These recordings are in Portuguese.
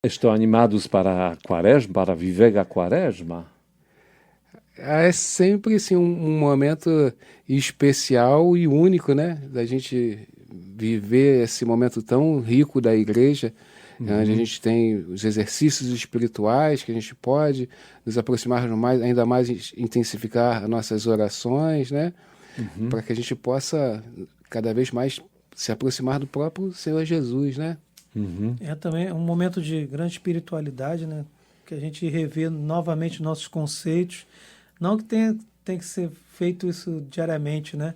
Estão animados para a quaresma, para viver a quaresma? É sempre assim, um momento especial e único, né? Da gente viver esse momento tão rico da igreja, onde a Uhum, gente tem os exercícios espirituais que a gente pode nos aproximar mais, ainda mais intensificar nossas orações, né? uhum. Para que a gente possa cada vez mais se aproximar do próprio Senhor Jesus, né? Uhum. É também um momento de grande espiritualidade, né? Que a gente revê novamente nossos conceitos. Não que tem que ser feito isso diariamente, né?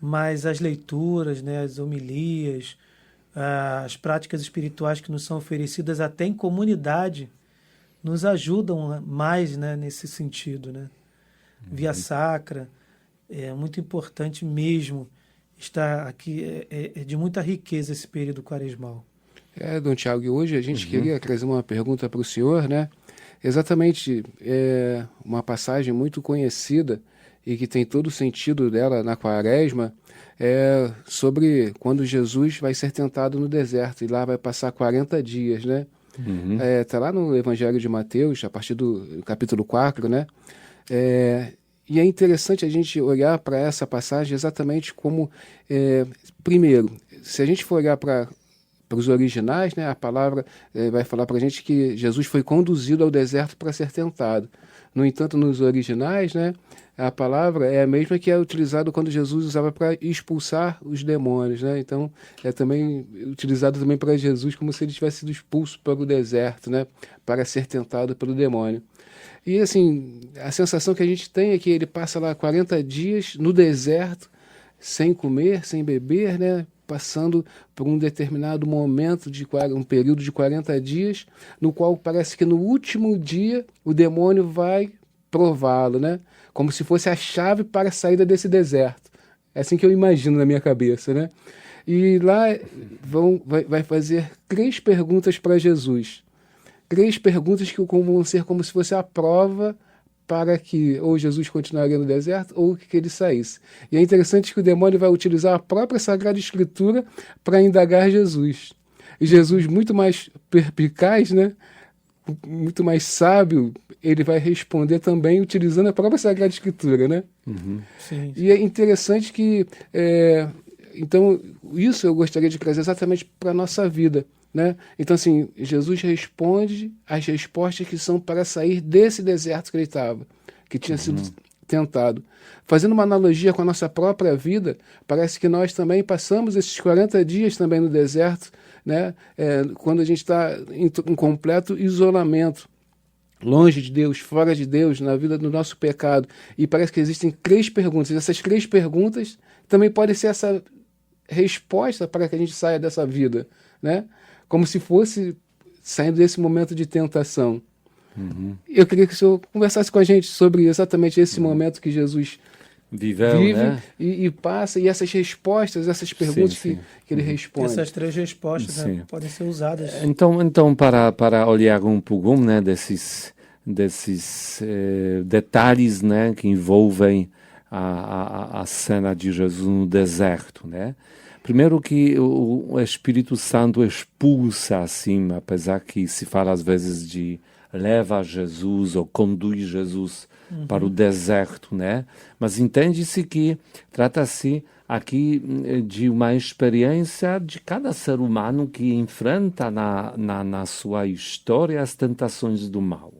Mas as leituras, né? As homilias, as práticas espirituais que nos são oferecidas até em comunidade nos ajudam mais, né? Nesse sentido, né? Via sacra, é muito importante mesmo estar aqui. É de muita riqueza esse período quaresmal. Dom Tiago, e hoje a gente Uhum. queria trazer uma pergunta para o senhor, né? Exatamente, uma passagem muito conhecida e que tem todo o sentido dela na Quaresma, sobre quando Jesus vai ser tentado no deserto e lá vai passar 40 dias, né? Uhum. Tá lá no Evangelho de Mateus, a partir do capítulo 4, né? É, e é interessante a gente olhar para essa passagem exatamente como, primeiro, se a gente for olhar para os originais, né, a palavra vai falar para a gente que Jesus foi conduzido ao deserto para ser tentado. No entanto, nos originais, né, a palavra é a mesma que é utilizada quando Jesus usava para expulsar os demônios, né? Então, é também utilizado também para Jesus como se ele tivesse sido expulso para o deserto, né, para ser tentado pelo demônio. E assim, a sensação que a gente tem é que ele passa lá 40 dias no deserto, sem comer, sem beber, né? Passando por um determinado momento, um período de 40 dias, no qual parece que no último dia o demônio vai prová-lo, né? Como se fosse a chave para a saída desse deserto. É assim que eu imagino na minha cabeça, né? E lá vai fazer 3 perguntas para Jesus. 3 perguntas que vão ser como se fosse a prova para que ou Jesus continuaria no deserto ou que ele saísse. E é interessante que o demônio vai utilizar a própria Sagrada Escritura para indagar Jesus. E Jesus, muito mais perspicaz, né? Muito mais sábio, ele vai responder também utilizando a própria Sagrada Escritura, né? Uhum. Sim, E é interessante que, então, isso eu gostaria de trazer exatamente para a nossa vida, né? Então, assim, Jesus responde as respostas que são para sair desse deserto que ele estava, que tinha sido Uhum. tentado. Fazendo uma analogia com a nossa própria vida, parece que nós também passamos esses 40 dias também no deserto, né? Quando a gente está em completo isolamento, longe de Deus, fora de Deus, na vida do nosso pecado. E parece que existem 3 perguntas. Essas 3 perguntas também podem ser essa resposta para que a gente saia dessa vida, né? Como se fosse saindo desse momento de tentação. Uhum. Eu queria que o senhor conversasse com a gente sobre exatamente esse Uhum. momento que Jesus Viveu, vive né? e passa, e essas respostas, essas Sim, perguntas sim. que ele Uhum. responde. essas 3 respostas, né, Sim. podem ser usadas. Então para olhar um pouco, né, desses detalhes, né, que envolvem a cena de Jesus no deserto, né? Primeiro que o Espírito Santo expulsa assim, apesar que se fala às vezes de leva Jesus ou conduz Jesus para o Uhum. deserto, né? Mas entende-se que trata-se aqui de uma experiência de cada ser humano que enfrenta na sua história as tentações do mal.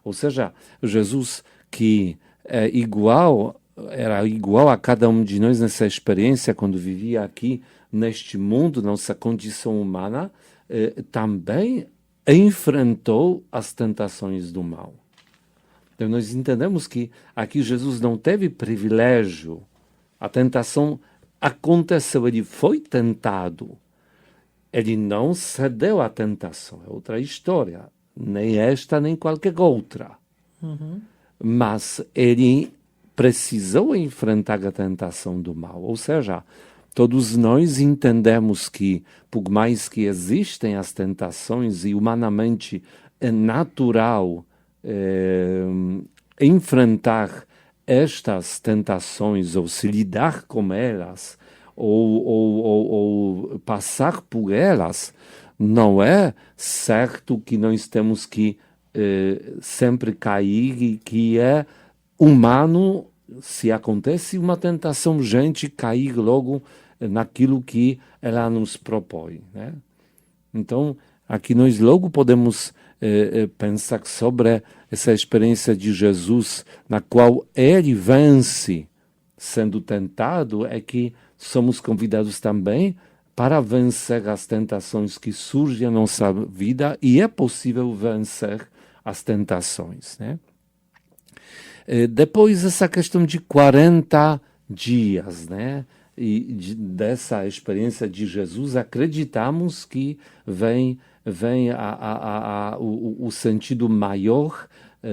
Ou seja, Jesus que era igual a cada um de nós nessa experiência quando vivia aqui neste mundo, nossa condição humana, também enfrentou as tentações do mal. Então nós entendemos que aqui Jesus não teve privilégio. A tentação aconteceu, ele foi tentado. Ele não cedeu à tentação, é outra história. Nem esta, nem qualquer outra. Uhum. Mas ele precisou enfrentar a tentação do mal. Ou seja, todos nós entendemos que, por mais que existem as tentações e humanamente é natural enfrentar estas tentações ou se lidar com elas ou passar por elas, não é certo que nós temos que sempre cair, e que é humano, se acontece uma tentação, gente cair logo naquilo que ela nos propõe, né? Então, aqui nós logo podemos pensar sobre essa experiência de Jesus, na qual ele vence sendo tentado, é que somos convidados também para vencer as tentações que surgem na nossa vida, e é possível vencer as tentações, né? Depois essa questão de 40 dias, né? E dessa experiência de Jesus, acreditamos que vem o sentido maior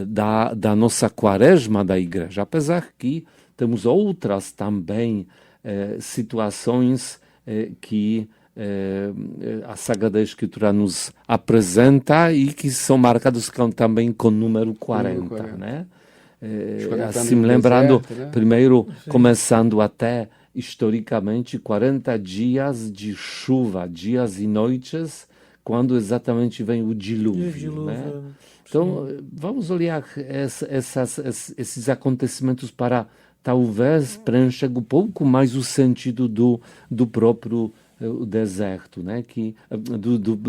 da nossa quaresma da igreja, apesar que temos outras também situações que a Sagrada Escritura nos apresenta e que são marcadas também com o número 40, né? Assim, lembrando, deserto, né? primeiro, começando até historicamente, 40 dias de chuva, dias e noites, quando exatamente vem o dilúvio, né? Então, vamos olhar esses acontecimentos para talvez preencher um pouco mais o sentido do próprio deserto, né?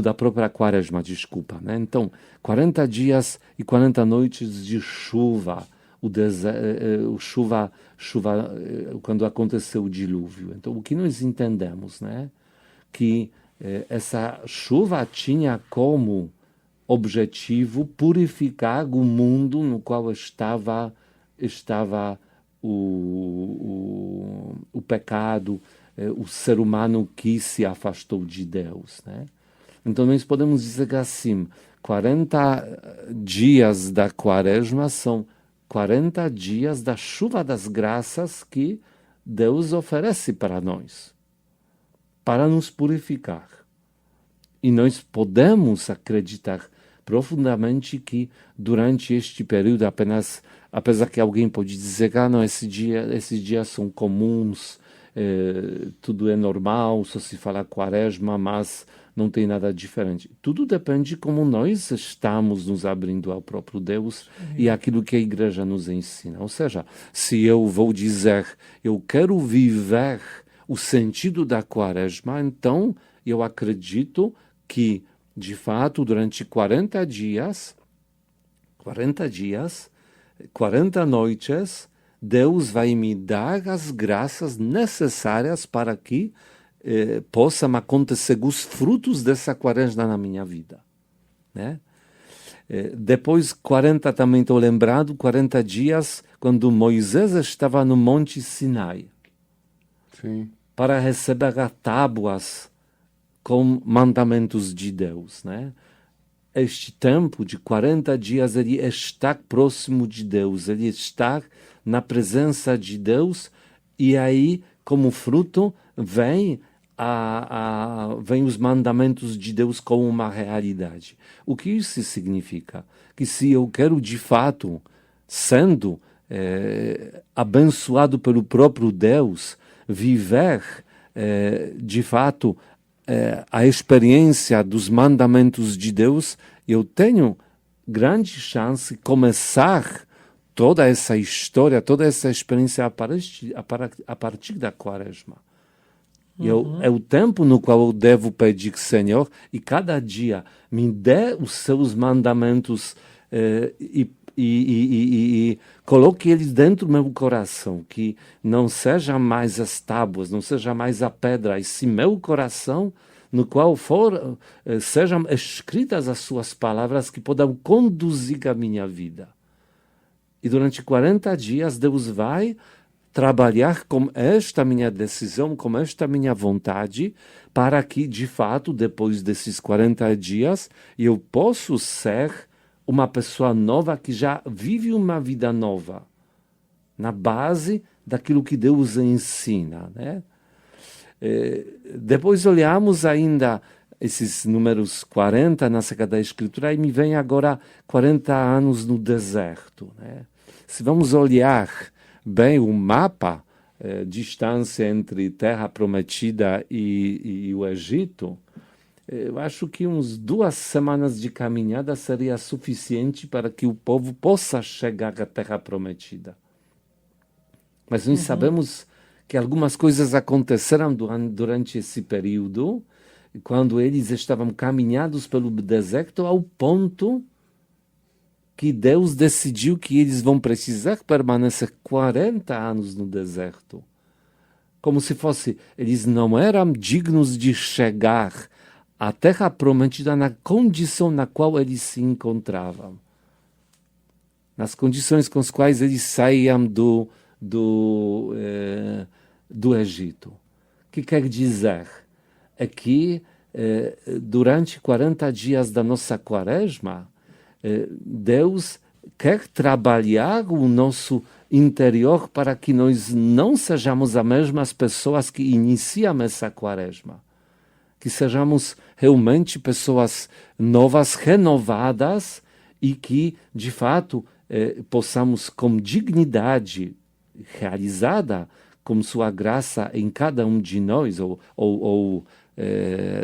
Da própria quaresma, desculpa, né? Então, 40 dias e 40 noites de chuva, chuva quando aconteceu o dilúvio. Então, o que nós entendemos, né? Que essa chuva tinha como objetivo purificar o mundo no qual estava o pecado, o ser humano que se afastou de Deus, né? Então nós podemos dizer que assim, 40 dias da quaresma são 40 dias da chuva das graças que Deus oferece para nós, para nos purificar. E nós podemos acreditar profundamente que durante este período apesar que alguém pode dizer que não, esses dias são comuns, tudo é normal, só se fala quaresma, mas não tem nada diferente. Tudo depende de como nós estamos nos abrindo ao próprio Deus e aquilo que a igreja nos ensina. Ou seja, se eu vou dizer, eu quero viver o sentido da quaresma, então eu acredito que, de fato, durante 40 dias, 40 noites, Deus vai me dar as graças necessárias para que possam acontecer os frutos dessa quaresma na minha vida, né? Depois, 40 também estou lembrado, 40 dias, quando Moisés estava no Monte Sinai. Sim. Para receber as tábuas com mandamentos de Deus, né? Este tempo de 40 dias, ele está próximo de Deus, ele está na presença de Deus, e aí, como fruto, vem os mandamentos de Deus como uma realidade. O que isso significa? Que se eu quero, de fato, sendo abençoado pelo próprio Deus, viver, de fato, a experiência dos mandamentos de Deus, eu tenho grande chance de começar toda essa história, toda essa experiência a partir da quaresma. É o tempo no qual eu devo pedir, Senhor, e cada dia me dê os seus mandamentos e coloque eles dentro do meu coração, que não seja mais as tábuas, não seja mais a pedra, e sim meu coração, no qual sejam escritas as suas palavras que possam conduzir a minha vida. E durante 40 dias Deus vai trabalhar com esta minha decisão, com esta minha vontade, para que, de fato, depois desses 40 dias, eu possa ser uma pessoa nova que já vive uma vida nova, na base daquilo que Deus ensina, né? Depois olhamos ainda esses números 40 na Sagrada Escritura e me vem agora 40 anos no deserto, né? Se vamos olhar bem o mapa, distância entre Terra Prometida e o Egito, eu acho que uns 2 semanas de caminhada seria suficiente para que o povo possa chegar à Terra Prometida. Mas nós sabemos que algumas coisas aconteceram durante esse período, quando eles estavam caminhados pelo deserto, ao ponto que Deus decidiu que eles vão precisar permanecer 40 anos no deserto. Como se fosse, eles não eram dignos de chegar à Terra Prometida na condição na qual eles se encontravam. Nas condições com as quais eles saíam do Egito. O que quer dizer? É que durante 40 dias da nossa quaresma, Deus quer trabalhar o nosso interior para que nós não sejamos as mesmas pessoas que iniciam essa quaresma. Que sejamos realmente pessoas novas, renovadas e que, de fato, possamos, com dignidade realizada, com sua graça em cada um de nós, ou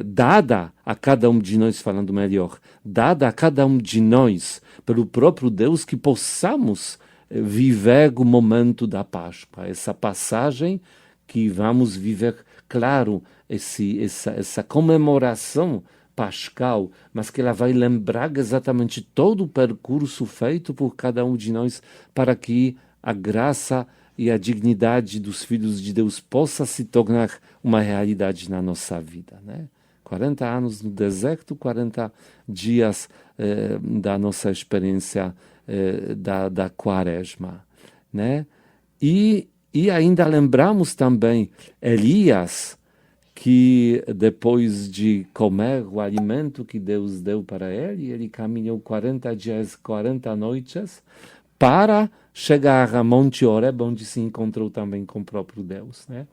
dada a cada um de nós, falando melhor, dada a cada um de nós pelo próprio Deus, que possamos viver o momento da Páscoa, essa passagem que vamos viver, claro, essa comemoração pascal, mas que ela vai lembrar exatamente todo o percurso feito por cada um de nós para que a graça e a dignidade dos filhos de Deus possa se tornar uma realidade na nossa vida, né? 40 anos no deserto, 40 dias da nossa experiência da quaresma, né? E ainda lembramos também Elias, que depois de comer o alimento que Deus deu para ele caminhou 40 dias, 40 noites, para chegar a Monte Horeb, onde se encontrou também com o próprio Deus, né?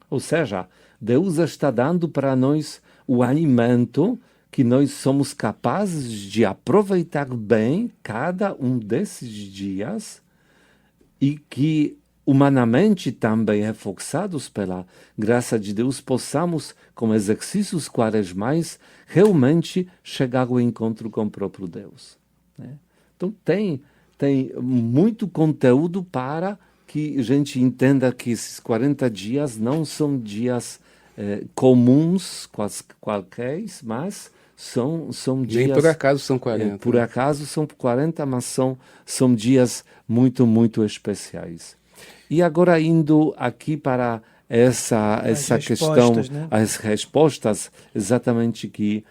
Ou seja, Deus está dando para nós o alimento que nós somos capazes de aproveitar bem cada um desses dias e que, humanamente também reforçados pela graça de Deus, possamos, com exercícios quaresmais, realmente chegar ao encontro com o próprio Deus, né? Então tem muito conteúdo para que a gente entenda que esses 40 dias não são dias comuns, qualquer, mas são dias... Nem por acaso são 40. por acaso são 40, mas são dias muito, muito especiais. E agora indo aqui para essa questão, né? as respostas exatamente que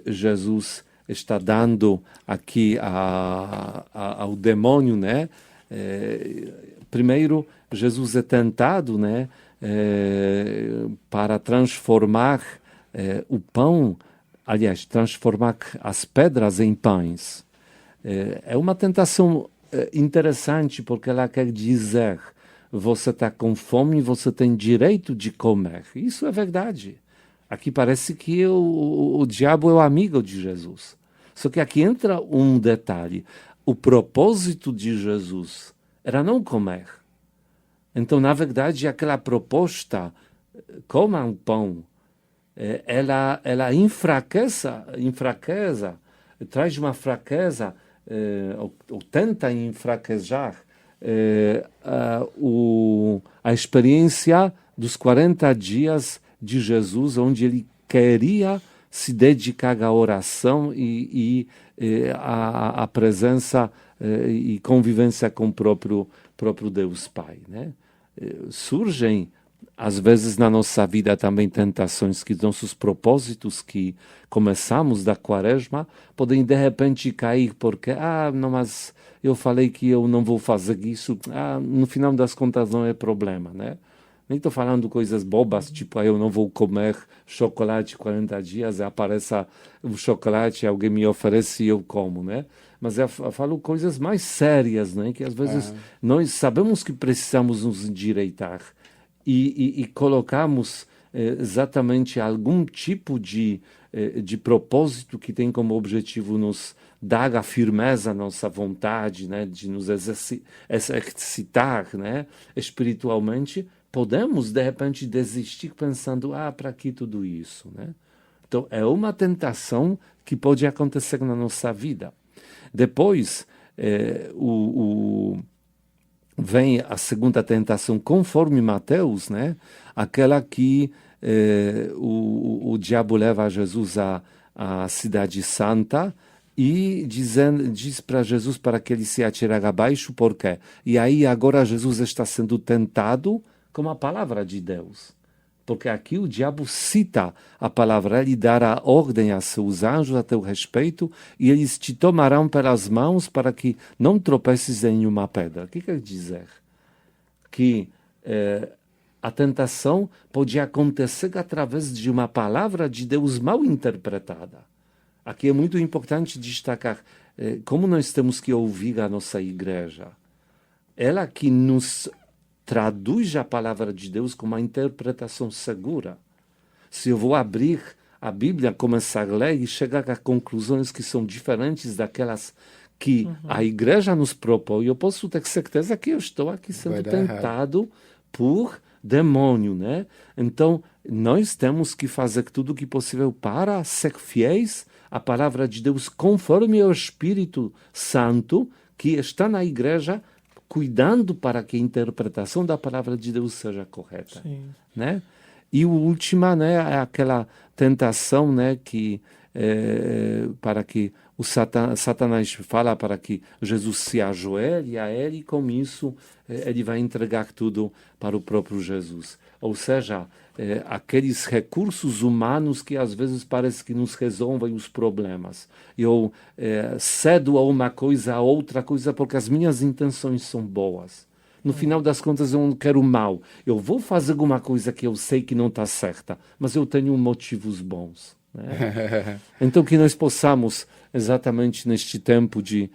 Jesus está dando aqui ao demônio, né? Primeiro, Jesus é tentado, né? Para transformar o pão, aliás, transformar as pedras em pães. É uma tentação interessante, porque ela quer dizer: você está com fome, você tem direito de comer. Isso é verdade. Aqui parece que o diabo é o amigo de Jesus. Só que aqui entra um detalhe. O propósito de Jesus era não comer. Então, na verdade, aquela proposta, coma um pão, ela enfraquece, traz uma fraqueza, ou tenta enfraquecer a experiência dos 40 dias de Jesus, onde ele queria se dedicar à oração e à presença e convivência com o próprio Deus Pai, né? Surgem, às vezes, na nossa vida também tentações que nossos propósitos que começamos da quaresma podem, de repente, cair porque, não, mas eu falei que eu não vou fazer isso, no final das contas não é problema, né? Nem estou falando coisas bobas, tipo, eu não vou comer chocolate 40 dias, apareça o chocolate, alguém me oferece e eu como, né? Mas eu falo coisas mais sérias, né? Que às vezes nós sabemos que precisamos nos endireitar e colocamos exatamente algum tipo de propósito que tem como objetivo nos dar a firmeza à nossa vontade, né? De nos exercitar, né? Espiritualmente. Podemos, de repente, desistir pensando, para que tudo isso, né? Então, é uma tentação que pode acontecer na nossa vida. Depois, vem a segunda tentação, conforme Mateus, né? Aquela que o diabo leva Jesus à cidade santa e diz para Jesus para que ele se atirar abaixo, por quê? E aí agora Jesus está sendo tentado com a palavra de Deus. Porque aqui o diabo cita a palavra, ele dará ordem a seus anjos a teu respeito e eles te tomarão pelas mãos para que não tropeces em nenhuma pedra. O que quer dizer? Que a tentação pode acontecer através de uma palavra de Deus mal interpretada. Aqui é muito importante destacar como nós temos que ouvir a nossa igreja. Ela que nos traduz a palavra de Deus com uma interpretação segura. Se eu vou abrir a Bíblia, começar a ler e chegar a conclusões que são diferentes daquelas que a igreja nos propõe, eu posso ter certeza que eu estou aqui sendo tentado por demônio, né? Então, nós temos que fazer tudo o que possível para ser fiéis à palavra de Deus, conforme o Espírito Santo que está na igreja, cuidando para que a interpretação da palavra de Deus seja correta. Sim. Né? E o último, né, é aquela tentação, né, que para que o Satanás fala para que Jesus se ajoelhe a ele, e com isso ele vai entregar tudo para o próprio Jesus. Ou seja, aqueles recursos humanos que às vezes parece que nos resolvem os problemas. Eu cedo a uma coisa, a outra coisa, porque as minhas intenções são boas. No final das contas, eu não quero mal. Eu vou fazer alguma coisa que eu sei que não está certa, mas eu tenho motivos bons. Né? Então, que nós possamos, exatamente neste tempo de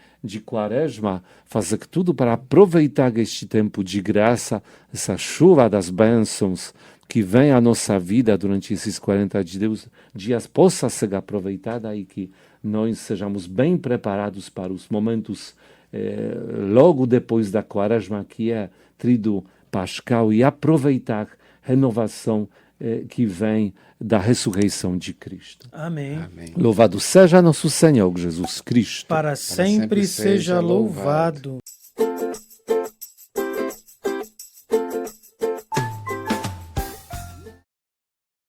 Quaresma, fazer tudo para aproveitar este tempo de graça, essa chuva das bênçãos que vem à nossa vida durante esses 40 dias, possa ser aproveitada e que nós sejamos bem preparados para os momentos logo depois da Quaresma, que é Tríduo Pascal, e aproveitar a renovação que vem da ressurreição de Cristo. Amém. Amém. Louvado seja nosso Senhor Jesus Cristo. Para sempre seja louvado.